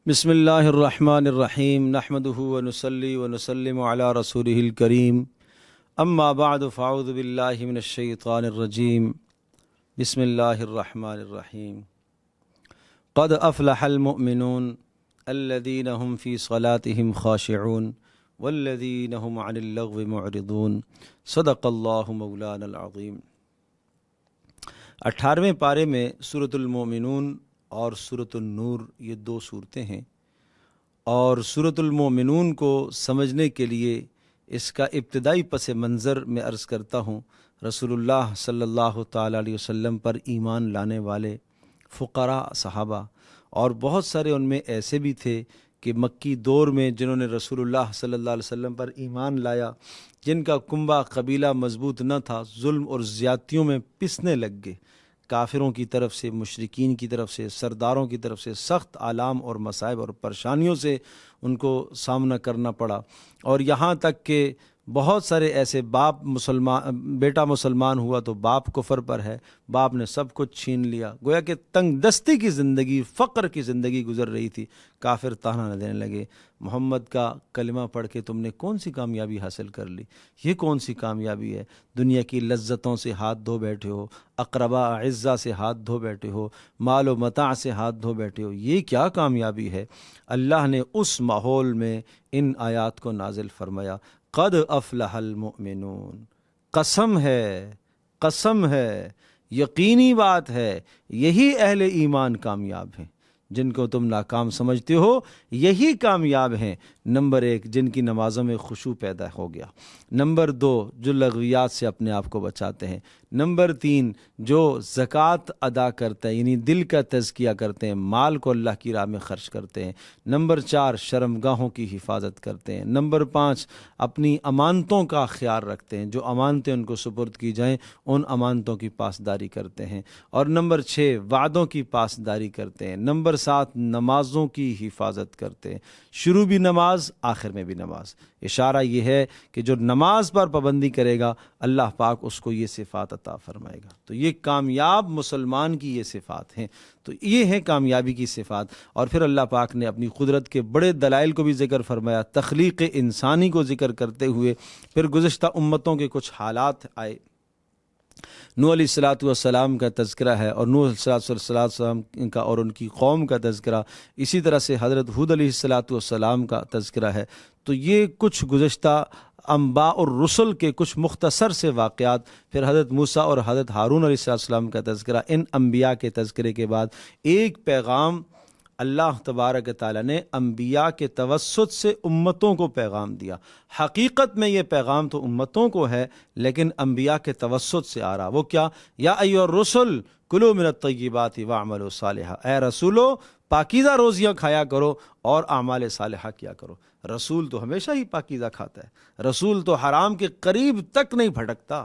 بسم اللہ الرحمن الرحیم نحمدہ ونصلی ونسلم علی رسولہ الکریم اما بعد فاعوذ باللہ من الشیطان الرجیم بسم اللہ الرحمن الرحیم قد افلح المؤمنون الذین هم فی صلاتهم خاشعون والذین هم عن اللغو معرضون صدق اللہ مولانا العظیم۔ 18ویں پارے میں سورۃ المؤمنون اور سورۃ النور یہ دو صورتیں ہیں، اور سورۃ المؤمنون کو سمجھنے کے لیے اس کا ابتدائی پس منظر میں عرض کرتا ہوں۔ رسول اللہ صلی اللہ تعالیٰ علیہ وسلم پر ایمان لانے والے فقراء صحابہ، اور بہت سارے ان میں ایسے بھی تھے کہ مکی دور میں جنہوں نے رسول اللہ صلی اللہ علیہ وسلم پر ایمان لایا، جن کا کنبہ قبیلہ مضبوط نہ تھا، ظلم اور زیادتیوں میں پسنے لگ گئے۔ کافروں کی طرف سے، مشرکین کی طرف سے، سرداروں کی طرف سے سخت آلام اور مصائب اور پریشانیوں سے ان کو سامنا کرنا پڑا، اور یہاں تک کہ بہت سارے ایسے بیٹا مسلمان ہوا تو باپ کفر پر ہے، باپ نے سب کچھ چھین لیا، گویا کہ تنگ دستی کی زندگی، فقر کی زندگی گزر رہی تھی۔ کافر طعنہ نہ دینے لگے، محمد کا کلمہ پڑھ کے تم نے کون سی کامیابی حاصل کر لی؟ یہ کون سی کامیابی ہے؟ دنیا کی لذتوں سے ہاتھ دھو بیٹھے ہو، اقربا اعزا سے ہاتھ دھو بیٹھے ہو، مال و متاع سے ہاتھ دھو بیٹھے ہو، یہ کیا کامیابی ہے؟ اللہ نے اس ماحول میں ان آیات کو نازل فرمایا، قد افلح المؤمنون، قسم ہے، یقینی بات ہے، یہی اہل ایمان کامیاب ہیں۔ جن کو تم ناکام سمجھتے ہو یہی کامیاب ہیں۔ نمبر 1، جن کی نمازوں میں خشوع پیدا ہو گیا۔ نمبر 2، جو لغویات سے اپنے آپ کو بچاتے ہیں۔ نمبر 3، جو زکوٰۃ ادا کرتے ہیں، یعنی دل کا تزکیہ کرتے ہیں، مال کو اللہ کی راہ میں خرچ کرتے ہیں۔ نمبر 4، شرمگاہوں کی حفاظت کرتے ہیں۔ نمبر 5، اپنی امانتوں کا خیال رکھتے ہیں، جو امانتیں ان کو سپرد کی جائیں ان امانتوں کی پاسداری کرتے ہیں۔ اور نمبر 6، وعدوں کی پاسداری کرتے ہیں۔ نمبر 7، نمازوں کی حفاظت کرتے ہیں، شروع بھی نماز، آخر میں بھی نماز۔ اشارہ یہ ہے کہ جو نماز پر پابندی کرے گا اللہ پاک اس کو یہ صفات عطا فرمائے گا۔ تو یہ کامیاب مسلمان کی یہ صفات ہیں، تو یہ ہیں کامیابی کی صفات۔ اور پھر اللہ پاک نے اپنی قدرت کے بڑے دلائل کو بھی ذکر فرمایا، تخلیق انسانی کو ذکر کرتے ہوئے پھر گزشتہ امتوں کے کچھ حالات آئے۔ نوح علیہ السلام کا تذکرہ ہے، اور نوح علیہ السلام کا اور ان کی قوم کا تذکرہ، اسی طرح سے حضرت ہود علیہ السلام کا تذکرہ ہے۔ تو یہ کچھ گزشتہ انباء اور رسل کے کچھ مختصر سے واقعات، پھر حضرت موسیٰ اور حضرت ہارون علیہ السلام کا تذکرہ۔ ان انبیاء کے تذکرے کے بعد ایک پیغام اللہ تبارک تعالیٰ نے انبیاء کے توسط سے امتوں کو پیغام دیا۔ حقیقت میں یہ پیغام تو امتوں کو ہے، لیکن انبیاء کے توسط سے آ رہا۔ وہ کیا؟ یا ایھا الرسل کلوا من الطیبات واعملوا صالحا، اے رسولو پاکیزہ روزیاں کھایا کرو اور اعمال صالحہ کیا کرو۔ رسول تو ہمیشہ ہی پاکیزہ کھاتا ہے، رسول تو حرام کے قریب تک نہیں بھٹکتا،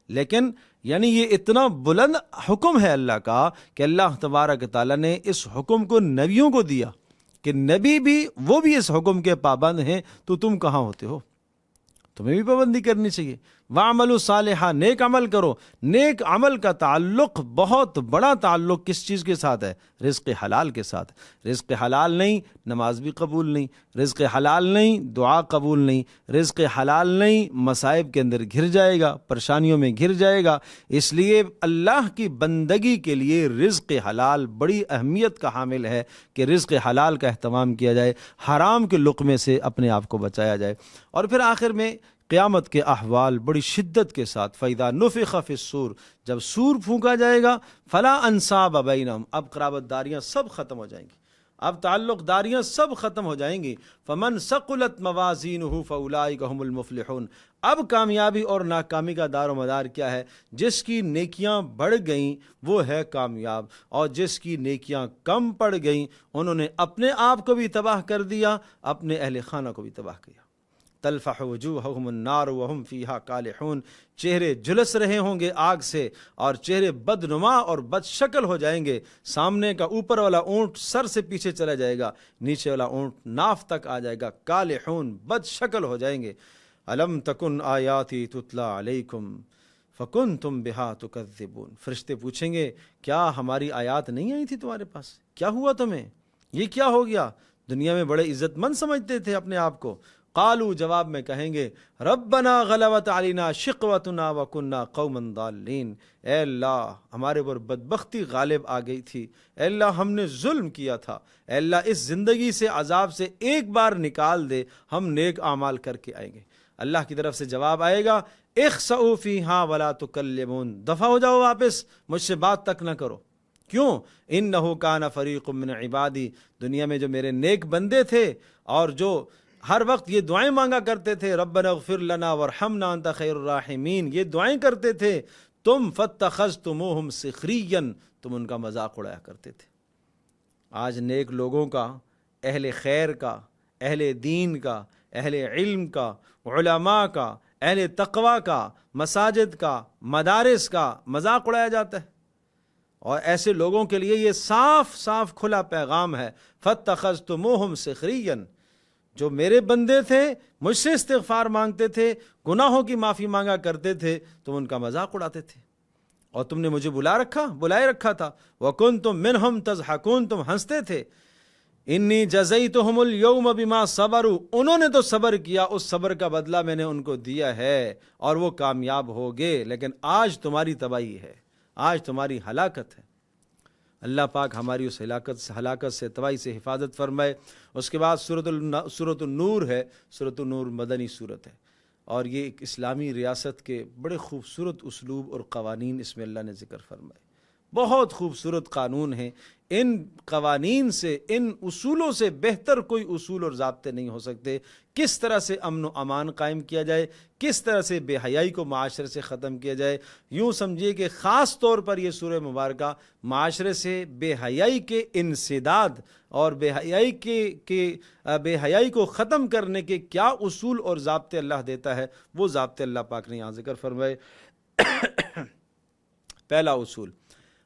لیکن یعنی یہ اتنا بلند حکم ہے اللہ کا کہ اللہ تبارک تعالیٰ نے اس حکم کو نبیوں کو دیا کہ نبی بھی وہ بھی اس حکم کے پابند ہیں، تو تم کہاں ہوتے ہو؟ تمہیں بھی پابندی کرنی چاہیے۔ وَاعْمَلُوا صالحا، نیک عمل کرو۔ نیک عمل کا تعلق، بہت بڑا تعلق کس چیز کے ساتھ ہے؟ رزق حلال کے ساتھ۔ رزق حلال نہیں نماز بھی قبول نہیں، رزق حلال نہیں دعا قبول نہیں، رزق حلال نہیں مصائب کے اندر گھر جائے گا، پریشانیوں میں گھر جائے گا۔ اس لیے اللہ کی بندگی کے لیے رزق حلال بڑی اہمیت کا حامل ہے کہ رزق حلال کا اہتمام کیا جائے، حرام کے لقمے سے اپنے آپ کو بچایا جائے۔ اور پھر آخر میں قیامت کے احوال بڑی شدت کے ساتھ، فَإِذَا نُفِخَ فِي الصُّورِ، جب سور پھونکا جائے گا، فَلَا أَنْسَابَ بَيْنَهُمْ، اب قرابت داریاں سب ختم ہو جائیں گی، اب تعلق داریاں سب ختم ہو جائیں گی۔ فَمَنْ ثَقُلَتْ مَوَازِينُهُ فَأُولَٰئِكَ هُمُ الْمُفْلِحُونَ، اب کامیابی اور ناکامی کا دار و مدار کیا ہے؟ جس کی نیکیاں بڑھ گئیں وہ ہے کامیاب، اور جس کی نیکیاں کم پڑ گئیں انہوں نے اپنے آپ کو بھی تباہ کر دیا، اپنے اہل خانہ کو بھی تباہ کیا۔ تلفح وجوہہم النار وہم فیہا کالحون، چہرے جھلس رہے ہوں گے آگ سے، اور چہرے بدنما اور بد شکل ہو جائیں گے۔ سامنے کا اوپر والا اونٹ سر سے پیچھے چلا جائے گا، نیچے والا اونٹ ناف تک آ جائے گا، کالحون بد شکل ہو جائیں گے۔ الم تکن آیاتی تتلی علیکم فکنتم بہا تکذبون، فرشتے پوچھیں گے کیا ہماری آیات نہیں آئی تھی تمہارے پاس؟ کیا ہوا تمہیں؟ یہ کیا ہو گیا؟ دنیا میں بڑے عزت مند سمجھتے تھے اپنے آپ کو. قالو جواب میں کہیں گے ربنا غلبت علینا شقوتنا وکنا قوما ضالین، اے اللہ ہمارے پر بدبختی غالب آ گئی تھی، اے اللہ ہم نے ظلم کیا تھا، اے اللہ اس زندگی سے عذاب سے ایک بار نکال دے، ہم نیک اعمال کر کے آئیں گے. اللہ کی طرف سے جواب آئے گا اخسؤوا فیہا ولا تکلمون، دفع ہو جاؤ واپس، مجھ سے بات تک نہ کرو. کیوں؟ انہ کان فریق من عبادی، دنیا میں جو میرے نیک بندے تھے اور جو ہر وقت یہ دعائیں مانگا کرتے تھے ربنا اغفر لنا وارحمنا انت خیر الراحمین، یہ دعائیں کرتے تھے، تم فاتخذتموہم سخریا، تم ان کا مذاق اڑایا کرتے تھے. آج نیک لوگوں کا، اہل خیر کا، اہل دین کا، اہل علم کا، علماء کا، اہل تقوی کا، مساجد کا، مدارس کا مذاق اڑایا جاتا ہے. اور ایسے لوگوں کے لیے یہ صاف صاف کھلا پیغام ہے فاتخذتموہم سخریا، جو میرے بندے تھے، مجھ سے استغفار مانگتے تھے، گناہوں کی معافی مانگا کرتے تھے، تم ان کا مذاق اڑاتے تھے. اور تم نے مجھے بلائے رکھا تھا. وَكُنْتُمْ مِنْهُمْ تَضْحَكُونَ، تم ہنستے تھے. انی جزیتہم اليوم بما صبروا، انہوں نے تو صبر کیا، اس صبر کا بدلہ میں نے ان کو دیا ہے اور وہ کامیاب ہو گئے. لیکن آج تمہاری تباہی ہے، آج تمہاری ہلاکت ہے. اللہ پاک ہماری اس ہلاکت سے تباہی سے حفاظت فرمائے. اس کے بعد سورۃ النور ہے. سورۃ النور مدنی سورت ہے اور یہ ایک اسلامی ریاست کے بڑے خوبصورت اسلوب اور قوانین اس میں اللہ نے ذکر فرمائے. بہت خوبصورت قانون ہیں. ان قوانین سے، ان اصولوں سے بہتر کوئی اصول اور ضابطے نہیں ہو سکتے. کس طرح سے امن و امان قائم کیا جائے، کس طرح سے بے حیائی کو معاشرے سے ختم کیا جائے. یوں سمجھیے کہ خاص طور پر یہ سورہ مبارکہ معاشرے سے بے حیائی کے انسداد اور بے حیائی کو ختم کرنے کے کیا اصول اور ضابطے اللہ دیتا ہے، وہ ضابطے اللہ پاک نے یہاں ذکر فرمائے. پہلا اصول،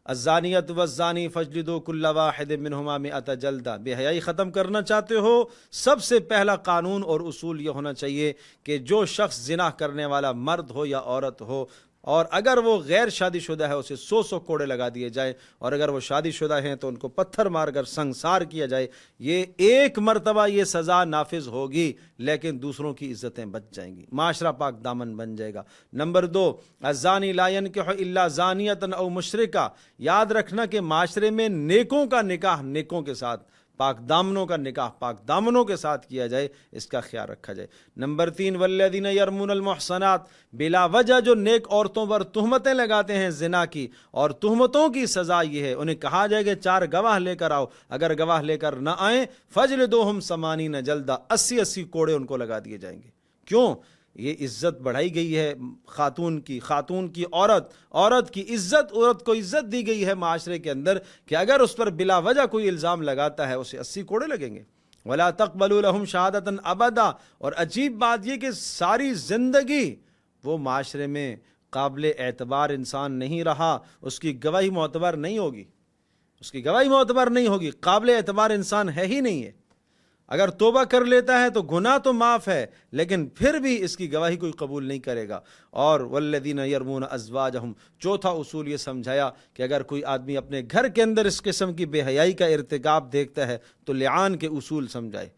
الزانیۃ والزانی فاجلدوا کل واحد منہما مئۃ جلدہ. بے حیائی ختم کرنا چاہتے ہو، سب سے پہلا قانون اور اصول یہ ہونا چاہیے کہ جو شخص زنا کرنے والا مرد ہو یا عورت ہو، اور اگر وہ غیر شادی شدہ ہے اسے 100 کوڑے لگا دیے جائیں، اور اگر وہ شادی شدہ ہیں تو ان کو پتھر مار کر سنگسار کیا جائے. یہ ایک مرتبہ یہ سزا نافذ ہوگی، لیکن دوسروں کی عزتیں بچ جائیں گی، معاشرہ پاک دامن بن جائے گا. نمبر 2، الزانی لا ينکح الا زانیۃ او مشرکہ. یاد رکھنا کہ معاشرے میں نیکوں کا نکاح نیکوں کے ساتھ، پاک دامنوں کا نکاح پاک دامنوں کے ساتھ کیا جائے، اس کا خیال رکھا جائے. نمبر 3، والذین یرمون المحصنات، بلا وجہ جو نیک عورتوں پر تہمتیں لگاتے ہیں زنا کی، اور تہمتوں کی سزا یہ ہے انہیں کہا جائے کہ 4 گواہ لے کر آؤ، اگر گواہ لے کر نہ آئیں فجلدوہم 80 جلدہ، 80 کوڑے ان کو لگا دیے جائیں گے. کیوں؟ یہ عزت بڑھائی گئی ہے خاتون کی عورت کی عزت، عورت کو عزت دی گئی ہے معاشرے کے اندر کہ اگر اس پر بلا وجہ کوئی الزام لگاتا ہے اسے 80 کوڑے لگیں گے. ولا تقبلوا لهم شہادۃ ابدا. اور عجیب بات یہ کہ ساری زندگی وہ معاشرے میں قابل اعتبار انسان نہیں رہا، اس کی گواہی معتبر نہیں ہوگی، قابل اعتبار انسان ہے ہی نہیں ہے. اگر توبہ کر لیتا ہے تو گناہ تو معاف ہے، لیکن پھر بھی اس کی گواہی کوئی قبول نہیں کرے گا. اور والذین یرمون ازواجہم، چوتھا اصول یہ سمجھایا کہ اگر کوئی آدمی اپنے گھر کے اندر اس قسم کی بے حیائی کا ارتکاب دیکھتا ہے تو لعان کے اصول سمجھائے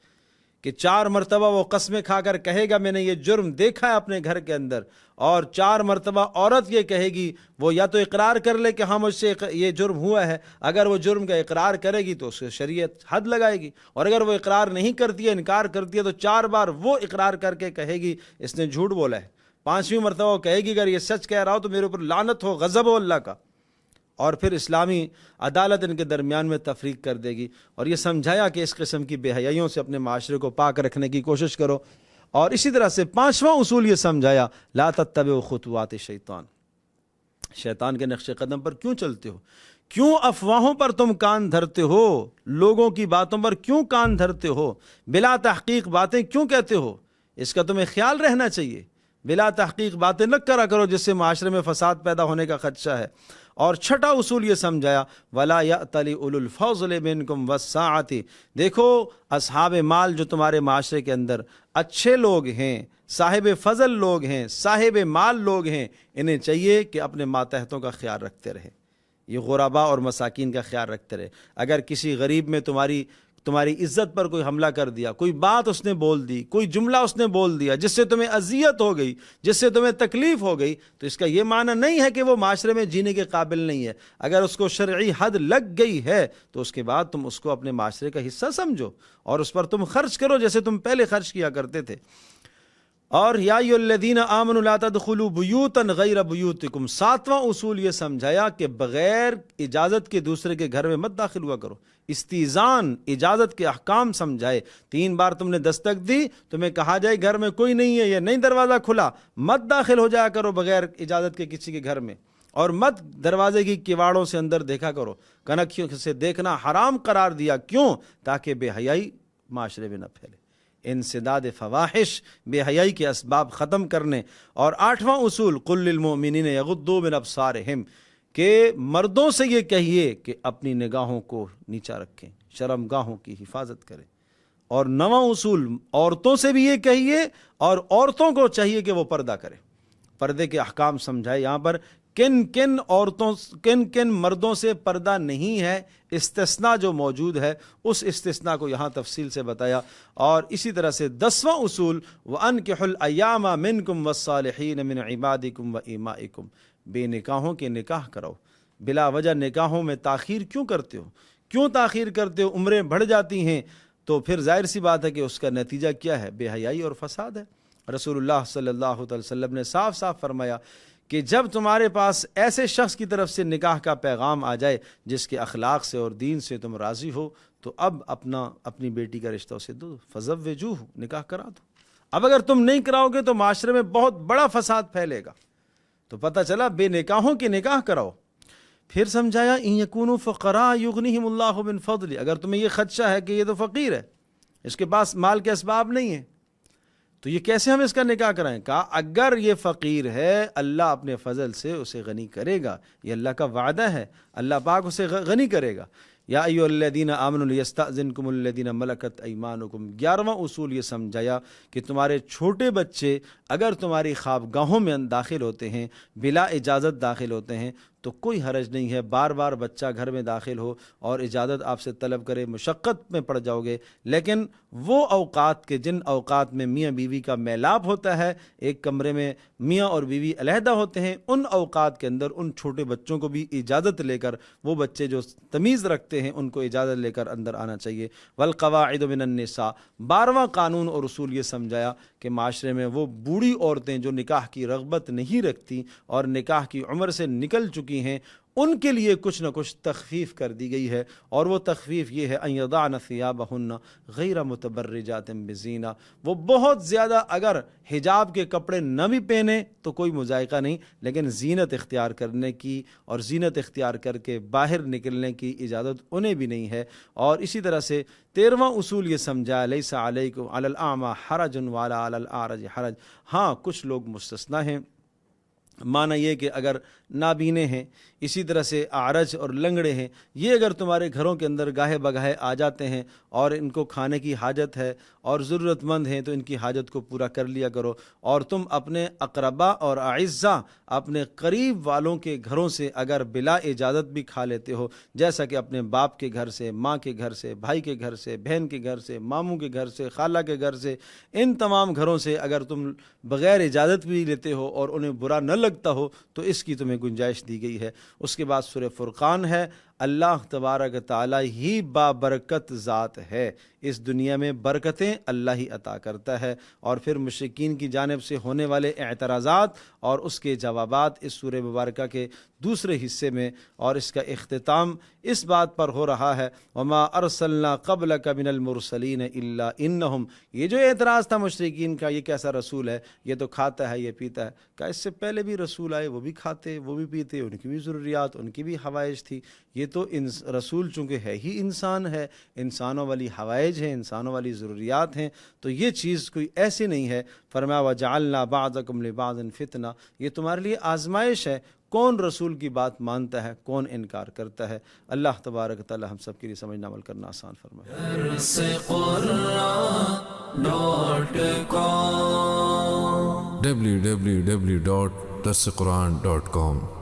کہ 4 مرتبہ وہ قسمیں کھا کر کہے گا میں نے یہ جرم دیکھا ہے اپنے گھر کے اندر، اور 4 مرتبہ عورت یہ کہے گی، وہ یا تو اقرار کر لے کہ ہاں مجھ سے یہ جرم ہوا ہے، اگر وہ جرم کا اقرار کرے گی تو اس سے شریعت حد لگائے گی، اور اگر وہ اقرار نہیں کرتی ہے، انکار کرتی ہے، تو 4 بار وہ اقرار کر کے کہے گی اس نے جھوٹ بولا ہے. 5ویں مرتبہ وہ کہے گی اگر یہ سچ کہہ رہا ہو تو میرے اوپر لعنت ہو، غضب ہو اللہ کا. اور پھر اسلامی عدالت ان کے درمیان میں تفریق کر دے گی. اور یہ سمجھایا کہ اس قسم کی بے حیائیوں سے اپنے معاشرے کو پاک رکھنے کی کوشش کرو. اور اسی طرح سے 5واں اصول یہ سمجھایا لا تتبعوا خطوات الشیطان. شیطان کے نقش قدم پر کیوں چلتے ہو؟ کیوں افواہوں پر تم کان دھرتے ہو؟ لوگوں کی باتوں پر کیوں کان دھرتے ہو؟ بلا تحقیق باتیں کیوں کہتے ہو؟ اس کا تمہیں خیال رہنا چاہیے. بلا تحقیق باتیں نہ کرا کرو جس سے معاشرے میں فساد پیدا ہونے کا خدشہ ہے. اور 6واں اصول یہ سمجھایا ولا یأتل اولو الفضل منکم والسعۃ. دیکھو اصحاب مال جو تمہارے معاشرے کے اندر اچھے لوگ ہیں، صاحب فضل لوگ ہیں، صاحب مال لوگ ہیں، انہیں چاہیے کہ اپنے ماتحتوں کا خیال رکھتے رہے، یہ غرباء اور مساکین کا خیال رکھتے رہے. اگر کسی غریب میں تمہاری عزت پر کوئی حملہ کر دیا، کوئی بات اس نے بول دی، کوئی جملہ اس نے بول دیا جس سے تمہیں اذیت ہو گئی، جس سے تمہیں تکلیف ہو گئی، تو اس کا یہ معنی نہیں ہے کہ وہ معاشرے میں جینے کے قابل نہیں ہے۔ اگر اس کو شرعی حد لگ گئی ہے تو اس کے بعد تم اس کو اپنے معاشرے کا حصہ سمجھو اور اس پر تم خرچ کرو جیسے تم پہلے خرچ کیا کرتے تھے۔ اور یا ایھا الذین آمنوا لا تدخلوا بیوتا غیر بیوتکم، 7واں اصول یہ سمجھایا کہ بغیر اجازت کے دوسرے کے گھر میں مت داخل ہوا کرو۔ استئذان، اجازت کے احکام سمجھائے۔ 3 بار تم نے دستک دی، تمہیں کہا جائے گھر میں کوئی نہیں ہے یا نہیں دروازہ کھلا، مت داخل ہو جایا کرو بغیر اجازت کے کسی کے گھر میں، اور مت دروازے کی کواڑوں سے اندر دیکھا کرو۔ کنکھیوں سے دیکھنا حرام قرار دیا، کیوں؟ تاکہ بے حیائی معاشرے میں نہ پھیلے۔ انسداد فواحش، بے حیائی کے اسباب ختم کرنے۔ اور 8واں اصول قل للمؤمنین یغضوا من ابصارہم، کہ مردوں سے یہ کہیے کہ اپنی نگاہوں کو نیچا رکھیں، شرم گاہوں کی حفاظت کریں۔ اور 9واں اصول عورتوں سے بھی یہ کہیے، اور عورتوں کو چاہیے کہ وہ پردہ کریں۔ پردے کے احکام سمجھائے یہاں پر، کن کن مردوں سے پردہ نہیں ہے، استثناء جو موجود ہے اس استثناء کو یہاں تفصیل سے بتایا۔ اور اسی طرح سے 10واں اصول وَأَنكِحُوا الْأَيَّامَ مِنكُمْ وَالصَّالِحِينَ مِنْ عِبَادِكُمْ وَإِمَائِكُمْ، بے نکاحوں کے نکاح کرو۔ بلا وجہ نکاحوں میں تاخیر کیوں کرتے ہو؟ کیوں تاخیر کرتے ہو؟ عمریں بڑھ جاتی ہیں تو پھر ظاہر سی بات ہے کہ اس کا نتیجہ کیا ہے؟ بے حیائی اور فساد ہے۔ رسول اللہ صلی اللہ علیہ وسلم نے صاف صاف فرمایا کہ جب تمہارے پاس ایسے شخص کی طرف سے نکاح کا پیغام آ جائے جس کے اخلاق سے اور دین سے تم راضی ہو، تو اب اپنی بیٹی کا رشتہ اسے دو، فزوجوہ، نکاح کرا دو۔ اب اگر تم نہیں کراؤ گے تو معاشرے میں بہت بڑا فساد پھیلے گا۔ تو پتہ چلا بے نکاحوں کے نکاح کراؤ۔ پھر سمجھایا ان یکونوا فقراء یغنیہم اللہ من فضلہ، اگر تمہیں یہ خدشہ ہے کہ یہ تو فقیر ہے، اس کے پاس مال کے اسباب نہیں ہیں، تو یہ کیسے ہم اس کا نکاح کرائیں؟ کہا اگر یہ فقیر ہے اللہ اپنے فضل سے اسے غنی کرے گا، یہ اللہ کا وعدہ ہے، اللہ پاک اسے غنی کرے گا۔ یا ایھا الذین آمنوا لیستأذنکم الذین ملکت ایمانکم، 11واں اصول یہ سمجھایا کہ تمہارے چھوٹے بچے اگر تمہاری خوابگاہوں میں داخل ہوتے ہیں، بلا اجازت داخل ہوتے ہیں، تو کوئی حرج نہیں ہے، بار بار بچہ گھر میں داخل ہو اور اجازت آپ سے طلب کرے، مشقت میں پڑ جاؤ گے۔ لیکن وہ اوقات کے جن اوقات میں میاں بیوی کا میلاپ ہوتا ہے، ایک کمرے میں میاں اور بیوی علیحدہ ہوتے ہیں، ان اوقات کے اندر ان چھوٹے بچوں کو بھی اجازت لے کر، وہ بچے جو تمیز رکھتے ہیں ان کو اجازت لے کر اندر آنا چاہیے۔ والقواعد من النساء، 12واں قانون اور اصول یہ سمجھایا کہ معاشرے میں وہ بوڑھی عورتیں جو نکاح کی رغبت نہیں رکھتی اور نکاح کی عمر سے نکل چکی ہیں، ان کے لیے کچھ نہ کچھ تخفیف کر دی گئی ہے، اور وہ تخفیف یہ ہے ان یضعن ثیابہن غیر متبرجات بزینہ، وہ بہت زیادہ اگر حجاب کے کپڑے نہ بھی پہنے تو کوئی مذائقہ نہیں، لیکن زینت اختیار کرنے کی اور زینت اختیار کر کے باہر نکلنے کی اجازت انہیں بھی نہیں ہے۔ اور اسی طرح سے 13واں اصول یہ سمجھا لیس علیکم علی الاعمى حرج ولا علی الاعرج حرج، ہاں کچھ لوگ مستثنیٰ ہیں، معنی یہ کہ اگر نابینے ہیں، اسی طرح سے اعرج اور لنگڑے ہیں، یہ اگر تمہارے گھروں کے اندر گاہے بگاہے آ جاتے ہیں اور ان کو کھانے کی حاجت ہے اور ضرورت مند ہیں تو ان کی حاجت کو پورا کر لیا کرو۔ اور تم اپنے اقربا اور اعزہ، اپنے قریب والوں کے گھروں سے اگر بلا اجازت بھی کھا لیتے ہو، جیسا کہ اپنے باپ کے گھر سے، ماں کے گھر سے، بھائی کے گھر سے، بہن کے گھر سے، ماموں کے گھر سے، خالہ کے گھر سے، ان تمام گھروں سے اگر تم بغیر اجازت بھی لیتے ہو اور انہیں برا نہ لگتا ہو تو اس کی تمہیں گنجائش دی گئی ہے۔ اس کے بعد سورہ فرقان ہے۔ اللہ تبارک تعالی ہی بابرکت ذات ہے، اس دنیا میں برکتیں اللہ ہی عطا کرتا ہے۔ اور پھر مشرکین کی جانب سے ہونے والے اعتراضات اور اس کے جوابات اس سورہ مبارکہ کے دوسرے حصے میں، اور اس کا اختتام اس بات پر ہو رہا ہے وما ارسلنا قبلک من المرسلین الا انہم، یہ جو اعتراض تھا مشرکین کا، یہ کیسا رسول ہے، یہ تو کھاتا ہے، یہ پیتا ہے، کہ اس سے پہلے بھی رسول آئے، وہ بھی کھاتے وہ بھی پیتے، ان کی بھی ضروریات، ان کی بھی حوائج تھی، یہ تو رسول چونکہ ہے ہی انسان ہے، انسانوں والی حوائج ہیں، انسانوں والی ضروریات ہیں، تو یہ چیز کوئی ایسی نہیں ہے۔ فرمایا وجعلنا بعضکم لبعض فتنہ، یہ تمہارے لیے آزمائش ہے، کون رسول کی بات مانتا ہے، کون انکار کرتا ہے۔ اللہ تبارک تعالی ہم سب کے لیے سمجھنا عمل کرنا آسان فرمائے۔ www.darsequran.com